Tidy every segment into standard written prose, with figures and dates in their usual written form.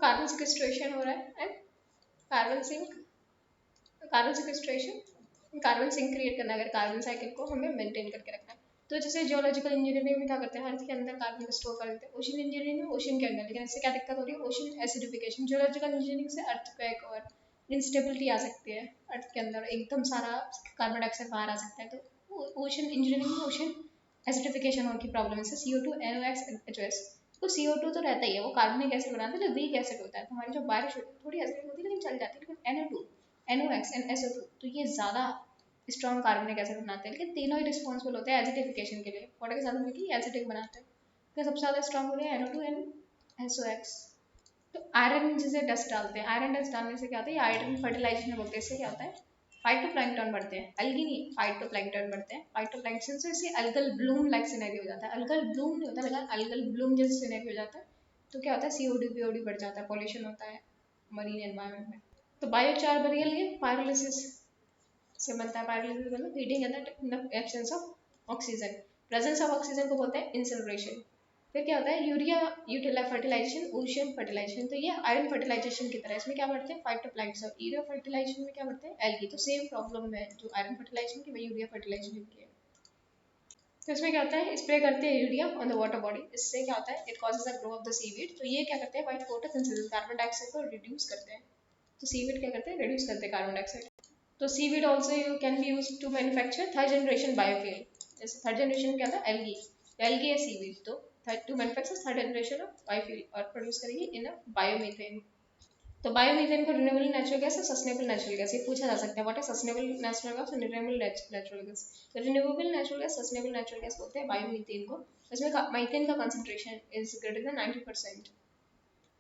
Carbon sequestration हो रहा है and carbon sink, carbon sequestration, carbon sink create करना, अगर कार्बन साइकिल को हमें मेंटेन करके रखना है। तो जैसे जियोलॉजिकल इंजीनियरिंग में क्या करते हैं, अर्थ के अंदर कार्बन को स्टोर कर देते हैं। ओशन इंजीनियरिंग में ओशन के अंदर, लेकिन इससे क्या दिक्कत हो रही है, ओशन एसिडिफिकेशन। जियोलॉजिकल इंजीनियरिंग से अर्थक्वेक और इंस्टेबिलिटी आ सकती है अर्थ के अंदर, एकदम सारा कार्बन डाइऑक्साइड बाहर आ सकता है। तो ओशन इंजीनियरिंग में ओशन एसिडिफिकेशन की प्रॉब्लम है। CO2 NOx H2S। तो CO2 तो रहता ही है, वो कार्बनिक एसिड बनाता है, जो वीक एसिड होता है। तो हमारी जो बारिश होती है थोड़ी एसिडिक होती है लेकिन चल जाती है। लेकिन NO2 NOx and SO2 तो ये ज़्यादा स्ट्रॉन्ग कार्बनिक एसिड बनाते हैं, लेकिन तीनों ही रिस्पॉन्सिबल होते हैं एसिडिफिकेशन के लिए। वाटर के साथ मिलकर एसिडिक बनाते हैं। तो सबसे ज़्यादा स्ट्रॉन्ग हो रहे हैं NO2 and SOx। तो आयरन जैसे डस्ट डालते हैं, आयरन डस्ट डालने से क्या होता है, ये आयरन फर्टिलाइजेशन बोलते हैं। इससे क्या होता है, फाइटोप्लैंक्टन बढ़ते हैं, अलगी नहीं फाइटोप्लैंक्टन बढ़ते हैं। फाइटोप्लैंक्टन से इससे अलगल ब्लूम लाइक सिनेरियो हो जाता है। अलगल ब्लूम नहीं होता लेकिन अलगल ब्लूम जैसे सिनेरियो हो जाता है। तो क्या होता है, CO2 POD बढ़ जाता है, पॉल्यूशन होता है मरीन एनवायरनमेंट में। तो बायोचार बरियल ये पायरोलिसिस से बनता है। पायरोलिसिस मतलब heating in the absence of oxygen. Presence of oxygen को बोलते हैं इंसनरेशन। फिर क्या होता है, urea utilise fertilisation, ocean fertilisation. तो ये आयरन फर्टिलाइजेशन की तरह, इसमें क्या बढ़ते हैं फाइटोप्लैंक्टन। और यूरिया फर्टिलाइजेशन में क्या बढ़ते हैं एल्गी। तो सेम प्रॉब्लम है जो आयरन फर्टिलाइजेशन की, वही यूरिया फर्टिलाइजेशन की है। तो इसमें क्या होता है, स्प्रे करते हैं urea on the water body. इससे क्या होता है, it causes the grow of the seaweed. तो ये क्या करते हैं, वाइट फोटोसिंथेसिस, कार्बन डाइऑक्साइड को रिड्यूस करते हैं। तो सीवीड क्या करते हैं, रिड्यूस करते हैं कार्बन डाइऑक्साइड। तो seaweed also you can be use to manufacture third generation biofuel. जैसे थर्ड जनरेशन क्या था, एलगी। एलगी है सीवीड। तो to manufacture third generation of biofuel और प्रोड्यूस करेंगे इन अ बायोमीथेन। तो बायोमीथेन को रिन्यूएबल नेचुरल गैस है, सस्टेनेबल नेचुरल गैस, ये पूछा जा सकता है what is sustainable natural gas और रिन्यूएबल नेचुरल गैस। तो renewable natural gas, sustainable natural gas बोलते हैं बायोमीथेन को। इसमें मीथेन का कंसंट्रेशन इज ग्रेटर देन 90%।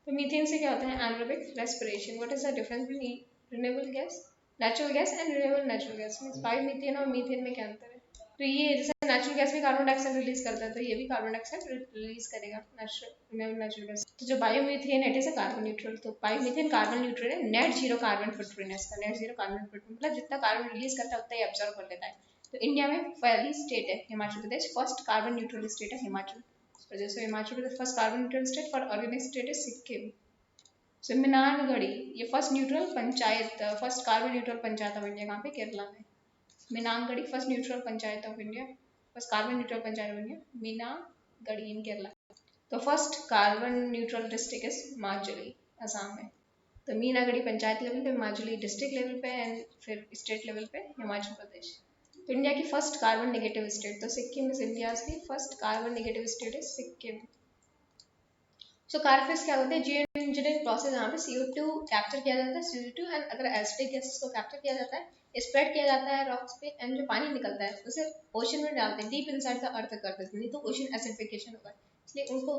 तो मीथेन से क्या होता है, anaerobic respiration. What is the difference between renewable gas, natural gas and renewable natural gas. Means biomethane और मीथेन में क्या अंतर है। तो ये जैसे नेचुरल गैस भी कार्बन डाइऑक्साइड रिलीज करता है, तो ये भी कार्बन डाइऑक्साइड रिलीज करेगा, नेचुरल गैस। तो जो बायोमीथेन है, it is a carbon neutral. तो बायोमीथेन कार्बन न्यूट्रल है, नेट जीरो कार्बन फुटप्रिंट है इसका। नेट जीरो कार्बन फुटप्रिंट मतलब जितना कार्बन रिलीज करता है उतना ही एब्जॉर्ब कर लेता है। तो इंडिया में पहली स्टेट है Himachal Pradesh, first carbon neutral state है Himachal Pradesh. Himachal Pradesh first carbon neutral state. For organic state is Sikkim. So Meenangadi ये first neutral panchayat, first carbon neutral panchayat of India, कहाँ पे, केरला में। Meenangadi first neutral panchayat of India, first carbon neutral panchayat of India, Meenangadi in Kerala. तो first carbon neutral district is Majuli, Assam में। तो Meenangadi panchayat level पे, Majuli district level पे and फिर स्टेट लेवल पे हिमाचल प्रदेश। तो इंडिया की फर्स्ट कार्बन नेगेटिव स्टेट, तो सिक्किम इज इंडिया की first carbon negative state is Sikkim. So Carbfix क्या होते हैं, जियो इंजीनियरिंग प्रोसेस, यहाँ पे CO2 कैप्चर किया जाता है, CO2 एंड अगर एसिडिक गैसेस को कैप्चर किया जाता है, स्प्रेड किया जाता है रॉक्स पे, एंड जो पानी निकलता है उसे ओशन में डालते हैं, डीप इनसाइड द अर्थ कर देते हैं, नहीं तो ओशन एसिडिफिकेशन होगा, इसलिए उनको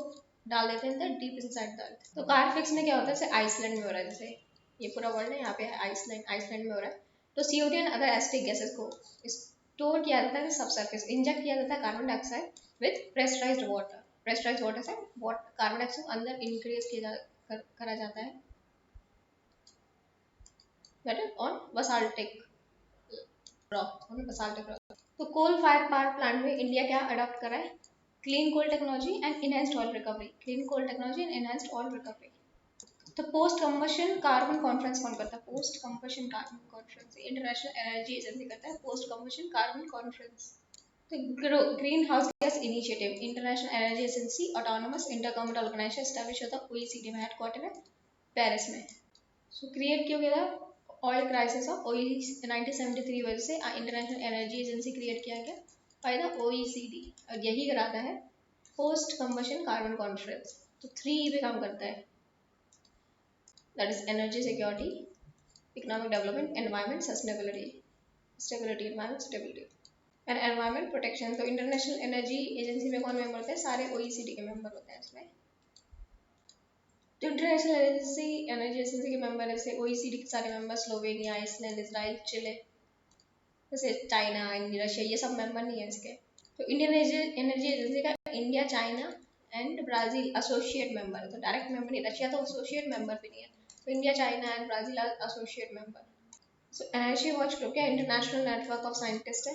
डाल देते हैं डीप इनसाइड द अर्थ। तो कार्बोफिक्स में क्या होता है, जैसे आइसलैंड में हो रहा है, जैसे ये पूरा वर्ल्ड है, यहाँ पे आइसलैंड, आइसलैंड में हो रहा है। तो CO2 and other acidic gases को स्टोर किया जाता है सब सरफेस, इंजेक्ट किया जाता है carbon dioxide with pressurised water. Pressurised water से कार्बन डाइऑक्साइड अंदर इंक्रीज करा जाता है, that is on basaltic rock, on basaltic rock. तो कोल फायर पावर प्लांट में इंडिया क्या अडॉप्ट करा है, clean coal technology and enhanced oil recovery. Clean coal technology and enhanced oil recovery. तो पोस्ट कंबशन कार्बन कॉन्फ्रेंस कौन करता है, post combustion carbon conference international energy agency करता है, पोस्ट कंबशन कार्बन कॉन्फ्रेंस। तो greenhouse gas initiative, international energy agency autonomous intergovernmental organisation establish होता है OECD में, हेडक्वार्टर है पेरिस में। सो क्रिएट क्यों किया था, ऑयल क्राइसिस ऑफ OE 1973 वजह से इंटरनेशनल एनर्जी एजेंसी क्रिएट किया गया बाय द OECD, और यही कराता है पोस्ट कंबशन कार्बन कॉन्फ्रेंस। तो 3 पे काम करता है, that is energy security, economic development, environment sustainability, stability, environment stability and environment protection. तो इंटरनेशनल एनर्जी एजेंसी में कौन मेंबर होते हैं, सारे OECD के मेंबर होते हैं इसमें। तो इंटरनेशनल एनर्जी एजेंसी के मेंबर जैसे OECD के सारे मेंबर, स्लोवेनिया, आइसलैंड, इजराइल, चिले, जैसे चाइना, रशिया, ये सब मेंबर नहीं है इसके। तो इंडियन एनर्जी एजेंसी का India, China and Brazil associate member है, तो डायरेक्ट मेंबर नहीं, रशिया तो एसोसिएट मेंबर भी नहीं है। तो India, China and Brazil are associate member. So energy watch group क्या, इंटरनेशनल नेटवर्क ऑफ साइंटिस्ट है,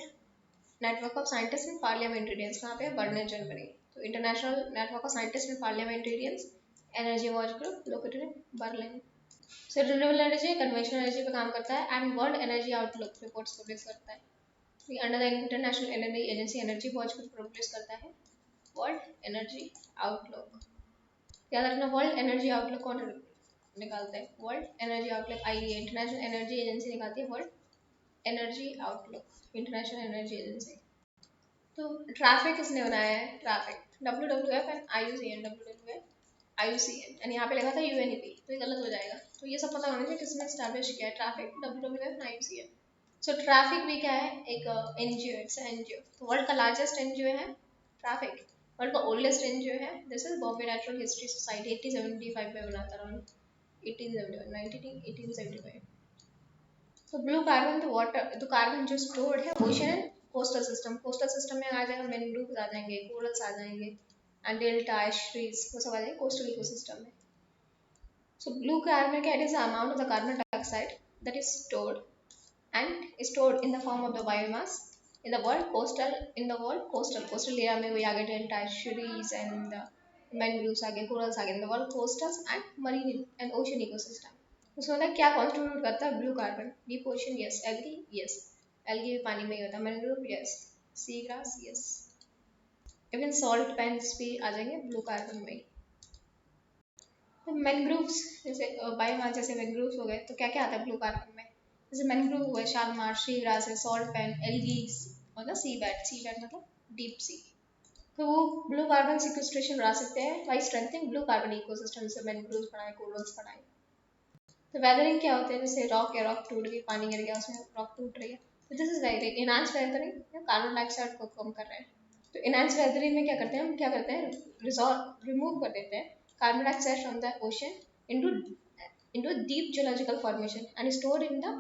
network of scientist in parliamentarians, कहाँ पे है, बर्लिन, जर्मनी। तो international network of scientist in parliamentarians energy watch group located in Berlin. So renewable energy conventional energy पे काम करता है and world energy outlook reports publish करता है। Under the international energy agency energy watch group publish करता है world energy outlook. याद रखना वर्ल्ड एनर्जी आउटलुक कौन निकालता है? वर्ल्ड एनर्जी आउटलुक आई इंटरनेशनल एनर्जी एजेंसी निकालती है world energy outlook international energy agency. तो ट्रैफिक किसने बनाया है? Traffic WWF and IUCN। WWF IUCN and यहाँ पे लिखा था UNEP, तो ये गलत हो जाएगा। तो ये सब पता होना चाहिए किसने स्टैब्लिश किया है traffic, WWF and IUCN। So traffic भी क्या है? एक NGO, इट्स NGO। तो वर्ल्ड का लार्जेस्ट NGO है ट्रैफिक। वर्ल्ड का ओल्डेस्ट NGO है this is Bombay natural history society 1875 में बना था, अराउंड 1875। तो ब्लू कार्बन तो वाटर, तो कार्बन जो स्टोर्ड है ocean and coastal system. Coastal system में आ जाएगा मैंग्रोव्स आ जाएंगे, कोरल्स आ जाएंगे एंड डेल्टा एस्ट्रीज, वो सब आ जाएंगे कोस्टल इकोसिस्टम में। So blue carbon cat is the amount of the carbon dioxide that is stored in the form of the biomass in the world coastal area में वही आ गए delta estuaries and mangroves आ गए, corals आ गए in the world coastals and marine and ocean ecosystem. उसमें होता है क्या कॉन्स्टिट्यूट करता है blue carbon? Deep ocean yes, algae yes, algae भी पानी में ही होता है, mangrove yes, sea grass yes, even salt pans भी आ जाएंगे ब्लू कार्बन में। तो मैंग्रोव्स जैसे बायोमास जैसे मैंग्रोव्स हो गए, तो क्या क्या आता है ब्लू कार्बन में? जैसे मैंग्रोव हुआ, शालमार, सी ग्रास है, सॉल्ट पैन, एल्गीज और ना सी बैड मतलब डीप सी। तो वो ब्लू कार्बन सिक्वेस्ट्रेशन बढ़ा सकते हैं by strengthening blue carbon ecosystem से मैंग्रोव्स बढ़ाए, कोरल्स बढ़ाए। तो वेदरिंग क्या होता है? जैसे रॉक है, रॉक टूट गई, पानी गिर गया उसमें, रॉक टूट रही है, तो this is weathering. Enhance weathering carbon dioxide को कम कर रहे हैं। तो इनहांस वेदरिंग में क्या करते हैं हम? क्या करते हैं? रिमूव कर देते हैं carbon dioxide from the ocean into deep geological formation and stored in the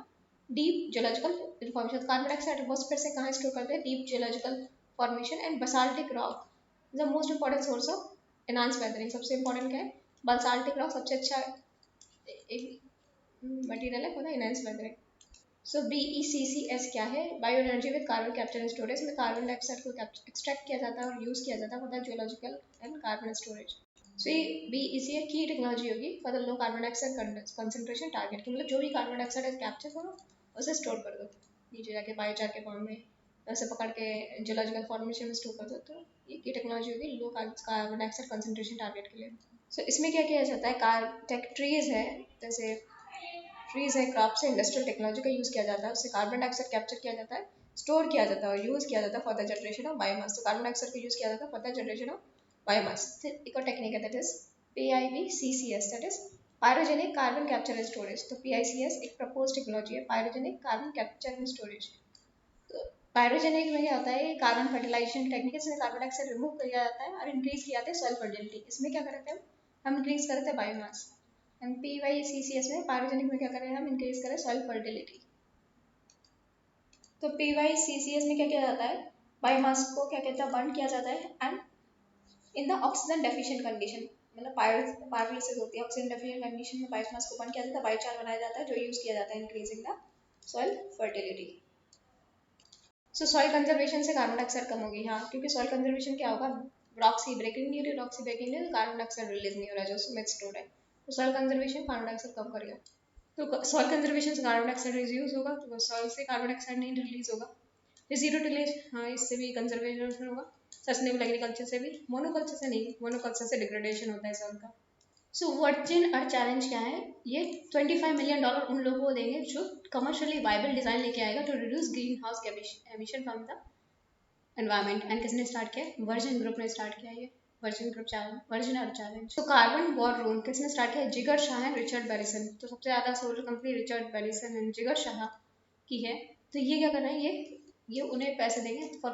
deep geological formation। Carbon dioxide atmosphere से कहाँ स्टोर करते हैं? Deep geological formation and basaltic rock the most important source of enhance weathering. सबसे important क्या है? Basaltic rock सबसे अच्छा एक मटेरियल है for the enhance weathering. So BECCS क्या है? Bio energy with carbon capture and storage. में कार्बन डाइऑक्साइड को एक्सट्रैक्ट किया जाता है और यूज किया जाता है for the geological and carbon storage. सो ये BECCS की टेक्नोलॉजी होगी for the low carbon dioxide concentration target की, मतलब जो भी कार्बन डाइऑक्साइड है कैप्चर करो उसे स्टोर कर दो नीचे जाके बायोचार के फॉर्म में, वैसे पकड़ के जियोलॉजिकल फॉर्मेशन में स्टोर कर दो। तो ये की टेक्नोलॉजी होगी low carbon dioxide concentration target के लिए। सो इसमें क्या किया जाता है? ट्रीज है, जैसे ट्रीज है, क्रॉप से इंडस्ट्रियल टेक्नोलॉजी का यूज किया जाता है, उससे कार्बन डाइऑक्साइड कैप्चर किया जाता है, स्टोर किया जाता है और यूज किया जाता है for the generation of biomass. तो कार्बन डाइऑक्साइड को यूज किया जाता है for the generation of biomass. फिर एक और टेक्निक है that is PIBCCS, that is pyrogenic carbon capture and storage. तो PICS एक प्रपोज टेक्नोलॉजी है, pyrogenic carbon capture and storage. तो पायरोजेनिक में क्या होता है? कार्बन फर्टिलाइजेशन टेक्निक, इसमें कार्बन डाइऑक्साइड रिमूव किया जाता है और इंक्रीज किया जाता है सॉइल फर्टिलिटी। इसमें क्या करते हैं हम? इंक्रीज करते हैं बायोमास। एंड PYCCS में पायरोजेनिक में क्या करें हम? इंक्रीज करें सॉइल फर्टिलिटी। तो PYCCS में क्या किया जाता है? बायोमास को क्या कहते हैं? बर्न किया जाता है and in the oxygen deficient condition, मतलब पायरोलिसिस होती है, ऑक्सीजन डेफिशिएंट कंडीशन में बायोमास को बर्न किया जाता है, बायोचार बनाया जाता है जो यूज किया जाता है increasing the soil fertility. So soil conservation से कार्बन डाइऑक्साइड कम होगी। हाँ, क्योंकि सॉइल कंजर्वेशन क्या होगा? रॉक्सी ब्रेकिंग नहीं हो रही, रॉक्सी ब्रेकिंग नहीं हो रही, कार्बन डाइऑक्साइड रिलीज नहीं हो रहा है जो उसमें स्टोर है। तो सॉइल कंजर्वेशन कार्बन डाइऑक्साइड कम करेगा। तो सॉइल कंजर्वेशन से कार्बन डाइऑक्साइड रिड्यूस होगा, तो सॉइल से कार्बन डाइऑक्साइड नहीं रिलीज होगा। जीरो टिलेज, हाँ इससे भी कंजर्वेशन होगा। सस्टेनेबल एग्रीकल्चर से भी, मोनोकल्चर से नहीं, मोनोकल्चर से डिग्रेडेशन होता है सॉइल का। सो वर्जिन अर्थ चैलेंज क्या है? ये $25 मिलियन उन लोगों को देंगे जो कमर्शियली वायबल डिजाइन लेके आएगा to reduce greenhouse emission from the environment. And किसने स्टार्ट किया? वर्जिन ग्रुप ने स्टार्ट किया ये Virgin group challenge, Virgin Earth challenge. तो कार्बन वॉर रूम किसने स्टार्ट किया? Jigar Shah and Richard Branson. तो सबसे ज्यादा solar company Richard Branson and Jigar Shah की है। तो ये क्या कर रहे हैं? ये उन्हें पैसे देंगे फॉर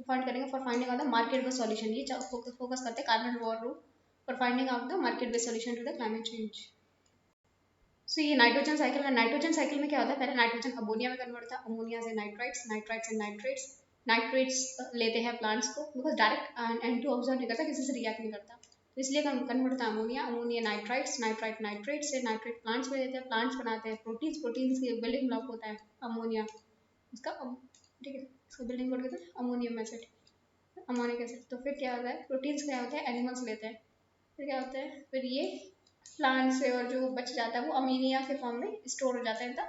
फंड करेंगे for finding out the market based solution. ये फोकस करते हैं carbon war room for finding out the market based solution to the climate change. So ये नाइट्रोजन साइकिल में, नाइट्रोजन साइकिल में क्या होता है? पहले नाइट्रोजन अमोनिया में कन्वर्ट था, अमोनिया से नाइट्राइट्स, नाइट्राइट्स से नाइट्रेट्स, नाइट्रेट्स लेते हैं प्लांट्स को, बिकॉज डायरेक्ट N2 ऑब्जर्व नहीं करता, किसी से रिएक्ट नहीं करता, तो इसलिए कन्वर्ट होता है ammonia, ammonia nitrites, nitrite nitrate से नाइट्रेट प्लांट्स में देते हैं, प्लांट्स बनाते हैं प्रोटीन्स, प्रोटीन्स की बिल्डिंग ब्लॉक होता है अमोनिया, इसका ठीक है, इसका बिल्डिंग ब्लॉक कहते हैं अमोनियम एसिड, अमोनिक एसिड। तो फिर क्या होता है? प्रोटीन्स क्या होते हैं? एनिमल्स लेते हैं, फिर क्या होता है, फिर ये प्लांट से और जो बच जाता है वो अमीनिया के फॉर्म में स्टोर हो जाता है इन द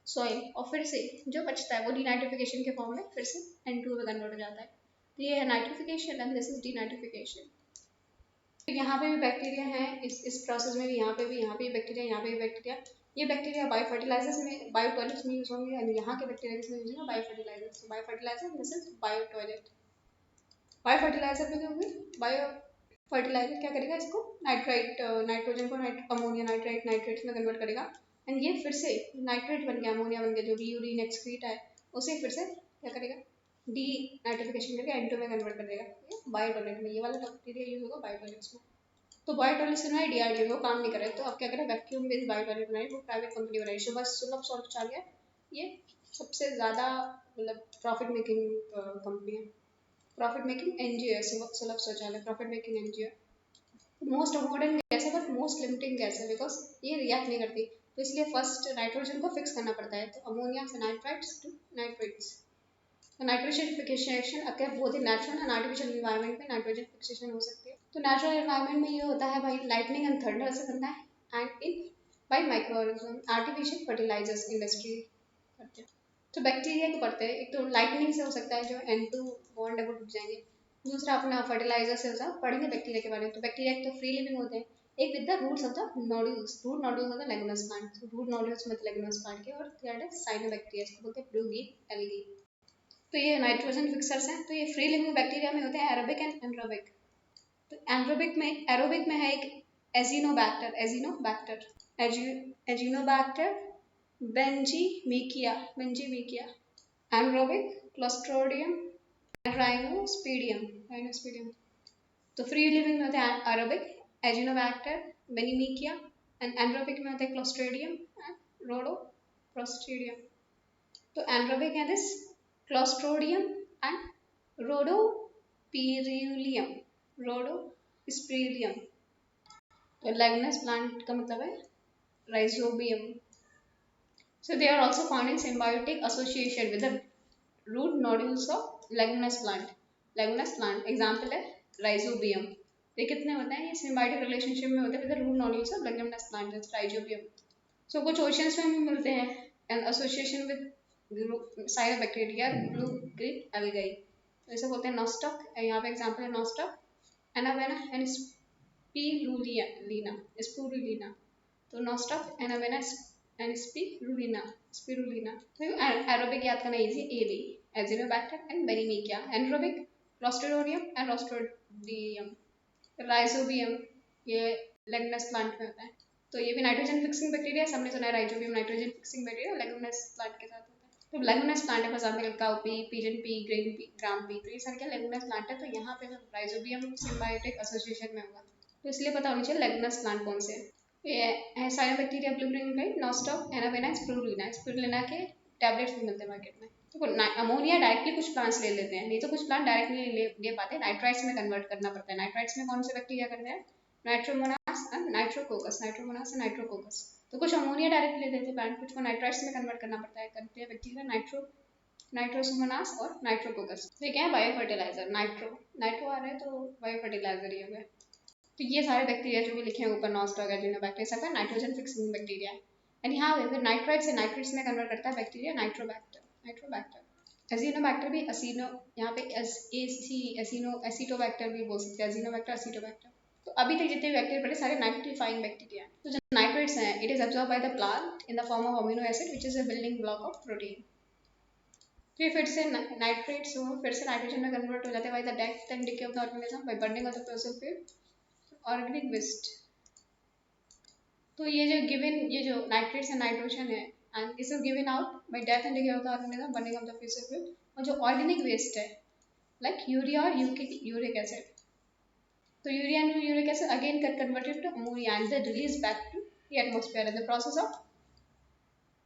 सॉइल, और फिर से जो बचता है वो डीनाइट्रिफिकेशन के फॉर्म में फिर से N2 में कन्वर्ट हो जाता है। तो ये है nitrification and this is denitrification. तो यहाँ पे भी बैक्टीरिया हैं इस प्रोसेस में भी, यहाँ पे भी बैक्टीरिया, यहाँ पे भी बैक्टीरिया। ये बैक्टीरिया बायो फर्टिलाइजर्स में, बायो टॉयलेट्स में यूज होंगे, एंड यहाँ के बैक्टीरिया किसमें यूज होंगे, bio fertilisers. Bio fertiliser this is bio toilet. Bio fertiliser में क्या होगी, बायो फर्टिलाइजर क्या करेगा, इसको नाइट्राइट, नाइट्रोजन को अमोनिया नाइट्राइट नाइट्रेट्स में कन्वर्ट करेगा, एंड ये फिर से नाइट्रेट बन गया, अमोनिया बन गया, जो भी यूरिन एक्सक्रीट है उसे फिर से क्या करेगा, डी नाइट्रिफिकेशन करके N2 में कन्वर्ट कर देगा। ये बायो टॉयलेट में, ये वाला बैक्टीरिया यूज होगा बायो टॉयलेट्स में। तो बायो टॉयलेट से ना DRDO वो काम नहीं करे, तो अब क्या करें, वैक्यूम बेस्ड बायो टॉयलेट बनाई, वो प्राइवेट कंपनी बनाई, सुलभ शौचालय। ये सबसे ज़्यादा मतलब प्रॉफिट मेकिंग कंपनी है, प्रॉफिट मेकिंग NGO है Sulabh Shauchalaya, profit making NGO। Most abundant gas है बट मोस्ट लिमिटिंग गैस है, बिकॉज ये रिएक्ट नहीं करती, तो इसलिए फर्स्ट नाइट्रोजन को फिक्स करना पड़ता है, तो अमोनिया से नाइट्राइट्स टू नाइट्रेट्स। तो नाइट्रोजन फिक्सेशन अगर both in natural and artificial environment में नाइट्रोजन फिक्सेशन हो सकती है। तो नेचुरल एनवायरनमेंट में ये होता है भाई, लाइटनिंग एंड थंडर से बनता है, and in by microorganism, artificial fertilisers industry करते हैं। तो बैक्टीरिया को पढ़ते हैं, एक तो लाइटनिंग से हो सकता है, जो N2 बॉन्ड है वो टूट जाएंगे, दूसरा अपना फर्टिलाइजर से होता है, पढ़ेंगे बैक्टीरिया के बारे में। तो बैक्टीरिया एक तो फ्री लिविंग होते हैं, एक with the roots of the nodules, root nodules of the leguminous plant, root nodules मतलब लेगुमिनस प्लांट के, और थर्ड है साइनोबैक्टीरिया, इसको बोलते हैं ब्लू ग्रीन एल्गी। तो ये नाइट्रोजन फिक्सर्स हैं, तो ये फ्री लिविंग बैक्टीरिया में होते हैं एरोबिक एंड एनरोबिक। तो एरोबिक में है एक एजिनोबैक्टर, एजिनोबैक्टर बेंजीमिकिया। Anaerobic Clostridium राइनोस्पीडियम। तो फ्री लिविंग में होते हैं एरोबिक एजिनोबैक्टर बेनिमिकिया, एंड एनरोबिक में होते हैं क्लोस्ट्रिडियम एंड रोडोप्रोस्ट्रिडियम। तो एनरोबिक है दिस क्लोस्ट्रोडियम एंड रोडोस्पिरिलियम। तो लेगुमिनस प्लांट का मतलब है rhizobium. So they are also found in symbiotic association with the root nodules of leguminous plant. Leguminous plant example है rhizobium. ये कितने होते हैं, ये symbiotic relationship में होते हैं with the root nodules of leguminous plant, that's rhizobium. So कुछ oceans में भी मिलते हैं, and association with cyanobacteria, blue green algae. तो इसे बोलते हैं nostoc, यहाँ पे example है nostoc, Anabaena and spirulina. तो nostoc, Anabaena and spirulina. तो aerobic याद करना easy, AB, Azinobacter and Berinthia. Anaerobic, Clostridium and Clostridium. Rhizobium ये लेगुमिनस प्लांट में होता है, तो ये भी नाइट्रोजन फिक्सिंग बैक्टीरिया, सबने सुना है rhizobium nitrogen fixing bacteria leguminous plant के साथ होता है। तो लेगुमिनस प्लांट है, for example cowpea, pigeon P, grain P, gram P, तो ये सारे क्या लेगुमिनस प्लांट है, तो यहाँ पे राइजोबियम सिम्बायोटिक एसोसिएशन में होगा, तो इसलिए पता होना चाहिए लेगुमिनस प्लांट कौन से है। ये है cyanobacteria, blue green type, nostoc, anabaena, spirulina के टैबलेट्स भी मिलते हैं मार्केट में। तो अमोनिया डायरेक्टली कुछ प्लांट्स ले लेते हैं, नहीं तो कुछ प्लांट डायरेक्टली ले पाते हैं, नाइट्राइट्स में कन्वर्ट करना पड़ता है। नाइट्राइट्स में कौन से बैक्टीरिया करते हैं, नाइट्रोमोनास एंड नाइट्रोकोकस। तो कुछ अमोनिया डायरेक्ट ले लेते हैं प्लांट, कुछ को नाइट्राइट्स में कन्वर्ट करना पड़ता है, करते हैं बैक्टीरिया नाइट्रोसोमोनास और नाइट्रोकोकस। तो ये क्या है, बायो फर्टिलाइजर। नाइट्रो आ रहा है तो बायो फर्टिलाइजर ही हो गया। तो ये सारे बैक्टीरिया जो भी लिखे हैं ऊपर, नॉस्टॉक, एजिनोबैक्टर, सब है नाइट्रोजन फिक्सिंग बैक्टीरिया है। एंड यहाँ पे फिर नाइट्राइट से नाइट्रेट्स में कन्वर्ट करता है बैक्टीरिया नाइट्रोबैक्टर। एजिनोबैक्टर भी असीनो, यहाँ पे एसिटोबैक्टर भी बोल सकते हैं, एजिनोबैक्टर एसिटोबैक्टर। तो अभी तक जितने बैक्टीरिया पढ़े सारे नाइट्रीफाइंग बैक्टीरिया। तो जो नाइट्रेट्स हैं, it is absorb by the plant in the form of amino acid which is a building block of protein. फिर से नाइट्रेट्स फिर से नाइट्रोजन में कन्वर्ट हो जाते हैं by the death and decay of the organism by burning of the fossil fuel organic waste. तो ये जो गिवन, ये जो नाइट्रेट्स एंड नाइट्रोजन है, and this is given out by death and decay of the organism, burning of the fossil fuel, और जो organic waste है like urea और यूरिक एसिड, तो urea and uric acid again get converted to ammonia and then released back to the atmosphere, and the process of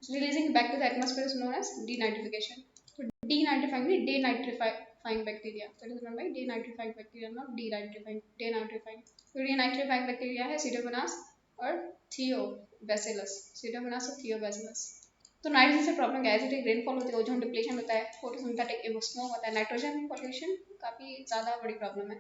releasing back to the atmosphere is known as denitrification. So denitrifying bacteria, that is known by denitrifying bacteria, not denitrifying. तो denitrifying bacteria है Pseudomonas और Thiobacillus. तो nitrogen से problem क्या है, acidic rainfall होती है, ozone depletion होता है, फोटोसिंथेटिक स्नो होता है, नाइट्रोजन पॉल्यूशन काफी ज्यादा बड़ी प्रॉब्लम है।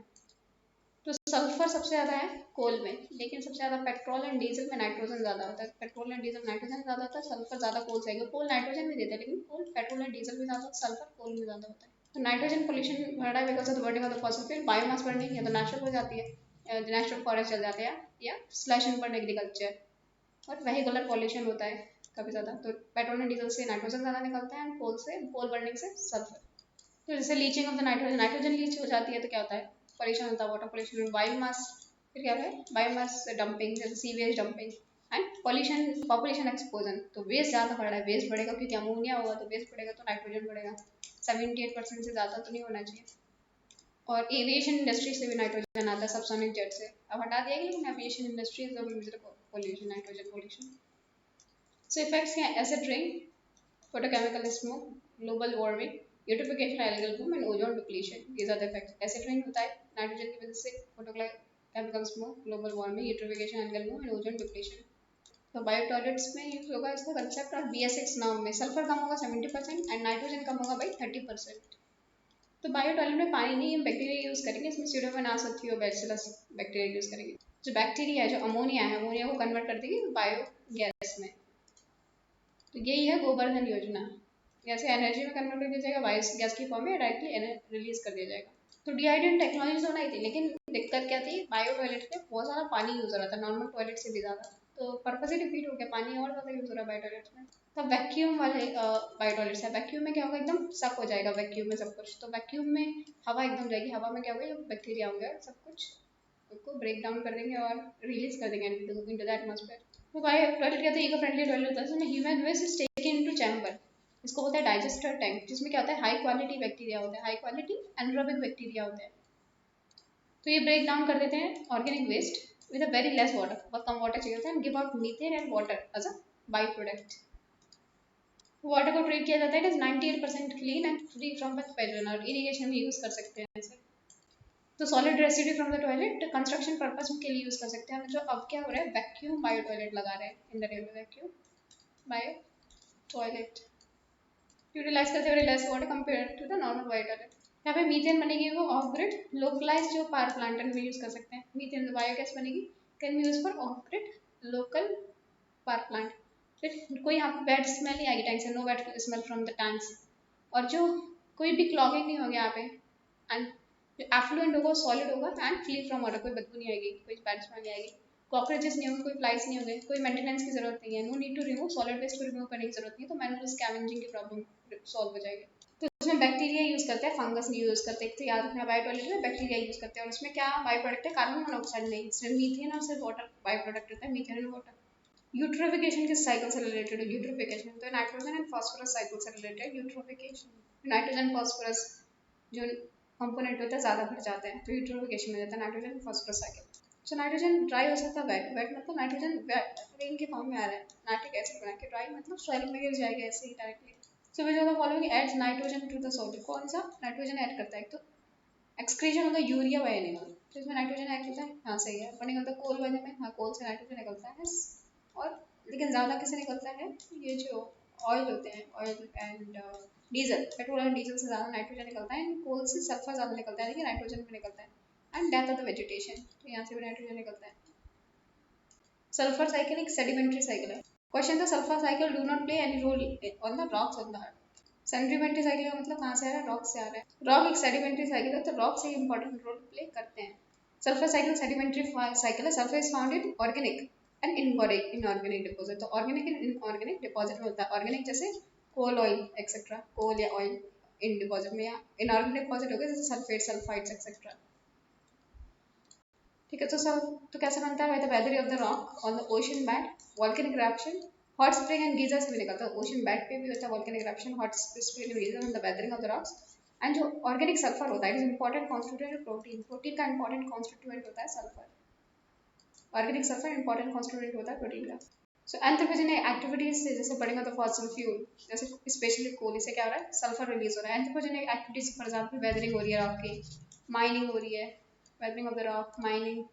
सल्फर सबसे ज़्यादा है कोल में, लेकिन सबसे ज़्यादा पेट्रोल एंड डीजल में नाइट्रोजन ज़्यादा होता है। पेट्रोल एंड डीजल नाइट्रोजन ज़्यादा होता है, सल्फर ज़्यादा कोल से आएगा। कोल नाइट्रोजन भी देता है, लेकिन कोल पेट्रोल एंड डीजल में ज़्यादा होता है, सल्फर कोल में ज़्यादा होता है। तो नाइट्रोजन पोल्यूशन बढ़ रहा है because of the burning of the fossil fuel. Biomass burning या तो नेचुरल हो जाती है, नेचुरल फॉरेस्ट जल जाते हैं, या स्लैशिंग पर एग्रीकल्चर, और वेहिकुलर पॉल्यूशन होता है काफ़ी ज़्यादा। तो पेट्रोल एंड डीजल से नाइट्रोजन ज़्यादा निकलता है, एंड कोल बर्निंग से सल्फर। तो जैसे leaching of the nitrogen, nitrogen leach हो जाती है तो क्या होता है, पॉल्यूशन होता है, वाटर पॉल्यूशन, बायोमास, फिर क्या है बायोमास डंपिंग, जैसे sewage dumping, and pollution, population explosion. तो वेस्ट ज़्यादा बढ़ रहा है, वेस्ट बढ़ेगा क्योंकि अमोनिया होगा, तो वेस्ट बढ़ेगा तो नाइट्रोजन बढ़ेगा। 78% से ज़्यादा तो नहीं होना चाहिए। और एविएशन इंडस्ट्री से भी नाइट्रोजन आता है, सबसोनिक जेट से। अब हटा दिया गया, लेकिन aviation industry is the major pollution, nitrogen pollution. So effects क्या है, acid rain, photochemical smoke, global warming, eutrophication, algal bloom and ozone depletion. These are the effects. Acid rain होता है नाइट्रोजन की वजह से, photochemical smoke, global warming, eutrophication, algal bloom and ozone depletion. तो bio toilets में use होगा इसका concept, और BS6 नाम में सल्फर कम होगा 70% एंड नाइट्रोजन कम होगा भाई 30%। तो बायो टॉयलेट में पानी नहीं, हम बैक्टीरिया यूज करेंगे, इसमें स्यूडोमोनास बैसिलस बैक्टीरिया यूज करेंगे। जो बैक्टीरिया है, जो अमोनिया है, अमोनिया को कन्वर्ट कर देगी बायो गैस में। तो यही है गोवर्धन योजना। जैसे एनर्जी में कन्वर्ट कर दिया जाएगा, बायो गैस की फॉर्म में डायरेक्टली रिलीज कर दिया जाएगा। तो डिहाइड्रेशन टेक्नोलॉजी तो बनाई थी, लेकिन दिक्कत क्या थी, बायो टॉयलेट में बहुत सारा पानी यूज हो रहा था, नॉर्मल टॉयलेट से भी ज़्यादा। तो पर्पज ही डिफीट हो गया, पानी और ज़्यादा यूज हो रहा है बायो टॉयलेट में। तो वैक्यूम वाले बायो टॉयलेट्स है, वैक्यूम में क्या होगा, एकदम सक हो जाएगा वैक्यूम में सब कुछ। तो वैक्यूम में हवा एकदम जाएगी, हवा में क्या होगा, जो बैक्टीरिया होंगे सब कुछ उसको ब्रेक डाउन कर देंगे और रिलीज कर देंगे इनटू द एटमॉस्फेयर। तो बायो टॉयलेट क्या होता है, इको फ्रेंडली टॉयलेट होता है, जिसमें human waste is taken into chamber. इसको बोलते हैं डाइजेस्टर टैंक, जिसमें क्या होता है, हाई क्वालिटी बैक्टीरिया होता है, हाई क्वालिटी एनरोबिक बैक्टीरिया होते हैं। तो ये ब्रेक डाउन कर देते हैं organic waste with a very less water, बहुत कम वाटर चाहिए होता है, and give out methane and water as a byproduct. Water को ट्रीट किया जाता है, it is 98% clean and free from pathogen, और इरिगेशन में यूज कर सकते हैं इसे। तो solid residue from the toilet construction purpose के लिए यूज कर सकते हैं। जो अब क्या हो रहा है, वैक्यूम बायो टॉयलेट लगा रहे हैं in the railway, vacuum bio toilet utilise करते हुए less water compare to the normal bio toilet. यहाँ पे मीथेन बनेगी वो ऑफ ग्रिड लोकलाइज, जो पावर प्लांट में यूज कर सकते हैं। मीथेन बायोगैस बनेगी, can be use for off grid local power plant. फिर कोई यहाँ पे बैड स्मेल नहीं आएगी टैंक से, no bad smell from the tanks. और जो कोई भी क्लॉगिंग नहीं होगी यहाँ पे, एंड जो एफ्लुएंट होगा सॉलिड होगा एंड फ्री फ्रॉम वाटर, कोई बदबू नहीं आएगी, कोई बैड स्मेल नहीं आएगी, कॉकरोचेस नहीं होंगे, कोई फ्लाइज नहीं होंगे, कोई मेंटेनेंस की जरूरत नहीं है, no need to remove solid waste को रिमूव करने की जरूरत नहीं है। तो मैनुअल स्कैवेंजिंग की प्रॉब्लम सॉल्व हो जाएगी। तो उसमें बैक्टीरिया यूज करते हैं, फंगस नहीं यूज करते। तो याद रखना, बायो टॉयलेट में बैक्टीरिया यूज करते हैं, और उसमें क्या बायो प्रोडक्ट है, कार्बन मोनोऑक्साइड नहीं, सिर्फ मीथेन और सिर्फ वाटर बायो प्रोडक्ट होता है, मीथेन एंड वाटर। यूट्रोफिकेशन किस साइकिल से रिलेटेड है, यूट्रोफिकेशन तो नाइट्रोजन एंड फास्फोरस साइकिल से रिलेटेड है यूट्रोफिकेशन। नाइट्रोजन फास्फोरस जो कंपोनेंट होता है ज़्यादा बढ़ जाते हैं, तो यूट्रोफिकेशन में जाता है nitrogen phosphorus cycle. So nitrogen dry हो सकता है, वेट वेट मतलब नाइट्रोजन रेन के फॉर्म में आ रहा है, नाइट्रिक एसिड बना के, ड्राई मतलब सॉइल में गिर जाएगा ऐसे ही directly. So which of the following adds nitrogen to the soil, कौन सा नाइट्रोजन ऐड करता है, तो एक्सक्रीशन होगा यूरिया बाय एनिमल, तो इसमें नाइट्रोजन ऐड होता है, हाँ सही है। बर्निंग ऑफ द कोल वजह में, हाँ कोल से नाइट्रोजन निकलता है। और लेकिन ज़्यादा किसे निकलता है, ये जो ऑयल होते हैं, oil and diesel, petrol and diesel से ज़्यादा नाइट्रोजन निकलता है, एंड कोल से सल्फर ज़्यादा निकलता है, लेकिन नाइट्रोजन भी निकलता है। And death of the vegetation, तो यहाँ से भी नाइट्रोजन निकलता है। सल्फर साइकिल एक सेडिमेंट्री साइकिल है। क्वेश्चन था, sulphur cycle do not play any roll on the rocks on the earth. Sedimentary cycle का मतलब कहाँ से आ रहा है, रॉक से आ रहा है। रॉक एक सेडिमेंट्री साइकिल है, तो रॉक से इंपॉर्टेंट रोल प्ले करते हैं। सल्फर साइकिल सेडिमेंट्री साइकिल है। Sulphur is found in organic and inorganic deposit. तो ऑर्गेनिक एंड इनऑर्गेनिक डिपॉजिट में होता है। ऑर्गेनिक जैसे कोल ऑयल एक्सेट्रा, कोल या ऑयल इन डिपॉजिट में, या इनऑर्गेनिक डिपॉजिट हो गया जैसे सल्फेट सल्फाइड्स एक्सेट्रा। ठीक है, तो कैसे बनता है, the weather of the rock on the ocean bed, volcanic eruption, hot spring and geyser से भी निकलता है। ओशन बेड पे भी होता है volcanic eruption, hot spring and geyser, the weathering of the rocks. And जो ऑर्गेनिक सल्फर होता है, it is important constituent protein, protein का इंपॉर्टेंट कॉन्स्टिट्यूएंट होता है sulphur. Organic sulphur important constituent होता है प्रोटीन का। सो एंथ्रोपोजेनिक एक्टिविटीज से, जैसे burning of the fossil fuel, जैसे स्पेशली कोल, से क्या हो रहा है, सल्फर रिलीज हो रहा है। Anthropogenic activities for example weathering हो रही है रॉक की, माइनिंग हो रही है, weathering of the rock, mining.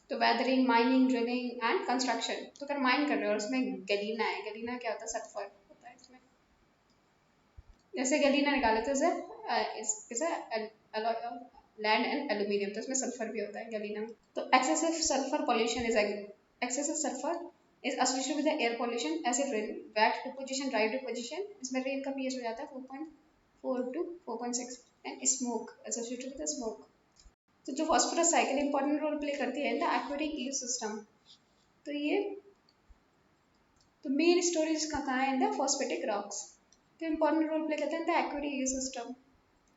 तो weathering, mining, drilling and construction. तो अगर माइन कर रहे हो और उसमें गलीना है, गलीना क्या होता है, सल्फर होता है इसमें। जैसे गलीना निकाले तो इसे लैंड एंड एल्यूमिनियम, तो इसमें सल्फर भी होता है गैलिनम। तो excessive sulphur pollution is excessive sulfur is associated with the air pollution as a rain, wet deposition, dry deposition, इसमें रेन का pH हो जाता है 4.4 to 4.6 and smoke associated with the smoke। तो जो phosphorus cycle important role play करती है in the aquatic ecosystem. तो ये तो मेन स्टोरेज का कहाँ है इन द फॉस्फेटिक रॉक्स। तो इंपॉर्टेंट रोल प्ले करते हैं इन द एक्वेटिक इकोसिस्टम।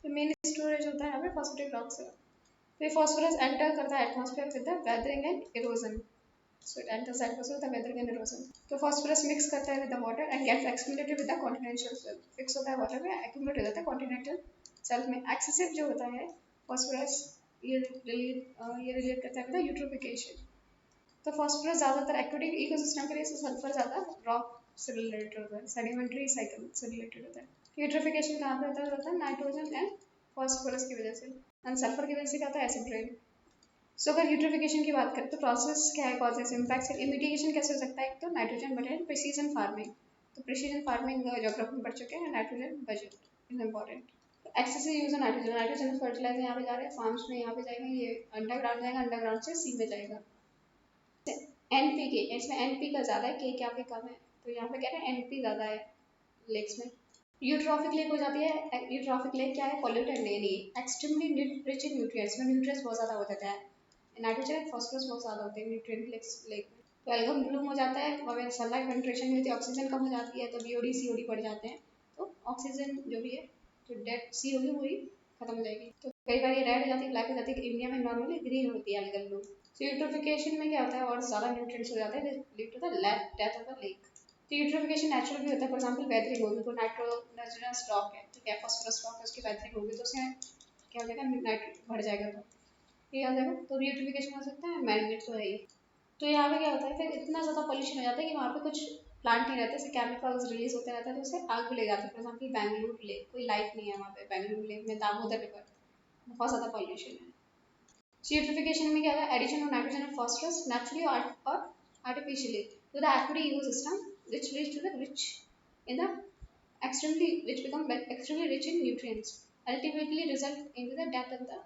तो मेन स्टोरेज होता है यहाँ पे फॉस्फेटिक रॉक्स है। तो ये फॉस्फोरस एंटर करता है atmosphere with the weathering and erosion. So it enters the atmosphere with the weathering and erosion। तो phosphorus mix करता है with the water and gets accumulated with the continental shelf। fix होता है water में, accumulate हो जाता है continental shelf में। excessive जो होता है phosphorus ये relate करता है with the eutrophication। तो phosphorus ज़्यादातर aquatic ecosystem के लिए सल्फर ज़्यादा rock से related होता है, sedimentary cycle से related होता है। eutrophication कहाँ पे होता है नाइट्रोजन एंड phosphorus की वजह से, and सल्फर की वजह से क्या होता है acid rain। सो अगर यूट्रिफिकेशन की बात करें तो प्रोसेस क्या है, कॉजेस, इम्पैक्ट्स, मिटिगेशन कैसे हो सकता है। एक तो नाइट्रोजन बजट, प्रिसीजन फार्मिंग। तो प्रिसीजन फार्मिंग जोग्राफी में पढ़ चुके हैं। Nitrogen budget is important. Excessive use of nitrogen, nitrogen fertiliser यहाँ पे जा रहे हैं, फार्म्स में यहाँ पे जाएगा, ये अंडरग्राउंड जाएगा, अंडरग्राउंड से सी में जाएगा। एनपी के, इसमें एनपी का ज़्यादा है, के क्या पे कम है, तो यहाँ पे कह रहे हैं एनपी ज़्यादा है लेक्स में। यूट्रॉफिक लेक हो जाती है। यूट्रॉफिक लेक क्या है, पॉल्यूटेड नहीं, एक्सट्रीमली रिच इन न्यूट्रिएंट्स, में न्यूट्रिएंट्स बहुत ज़्यादा हो जाता है, नाइट्रोजन एंड फास्फोरस बहुत ज़्यादा होते हैं न्यूट्रिएंट लेक में। तो एल्गम ब्लूम हो जाता है, वह सनलाइट पेनिट्रेशन नहीं होती, ऑक्सीजन कम हो जाती है, तो बीओडी सीओडी बढ़ जाते हैं। तो ऑक्सीजन जो भी है, जो डेड सी होगी वही खत्म हो जाएगी। तो कई बार ये रेड हो जाती है, ब्लैक हो जाती है। इंडिया में नॉर्मली ग्रीन होती है एल्गम ब्लूम। तो यूट्रोफिकेशन में क्या होता है, और ज़्यादा न्यूट्रिएंट्स हो जाते हैं, lead to the death of the lake. तो यूट्रोफिकेशन नेचुरल भी होता है, फॉर एग्जाम्पल वेदरिंग होगी, तो नाइट्रोजनस रॉक है, ठीक है, फॉस्फोरस रॉक है, उसकी वेदरिंग होगी तो उसमें क्या हो जाएगा, नाइट्रोजन बढ़ जाएगा। तो ये आ जाएगा, तो यूट्रिफिकेशन हो सकता है, मैनमेड तो है ही। तो यहाँ पे क्या होता है, फिर इतना ज़्यादा पॉल्यूशन हो जाता है कि वहाँ पे कुछ प्लांट नहीं रहते, जैसे केमिकल्स रिलीज होते रहते हैं, तो उससे आग भी ले जाती है। फॉर एग्जाम्पल बेंगलुरु लेक, कोई लाइफ नहीं है वहाँ पे, बेंगलुरु लेक में दामोदर रिवर, बहुत ज़्यादा पॉल्यूशन है। यूट्रिफिकेशन में क्या है, addition of nitrogen and phosphorus naturally और artificially to the aquatic ecosystem, which leads to the rich in the which become extremely rich in nutrients, ultimately result into the death of the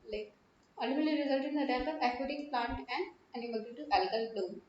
lake, ultimately result in the death of aquatic plant and animal due to algal bloom।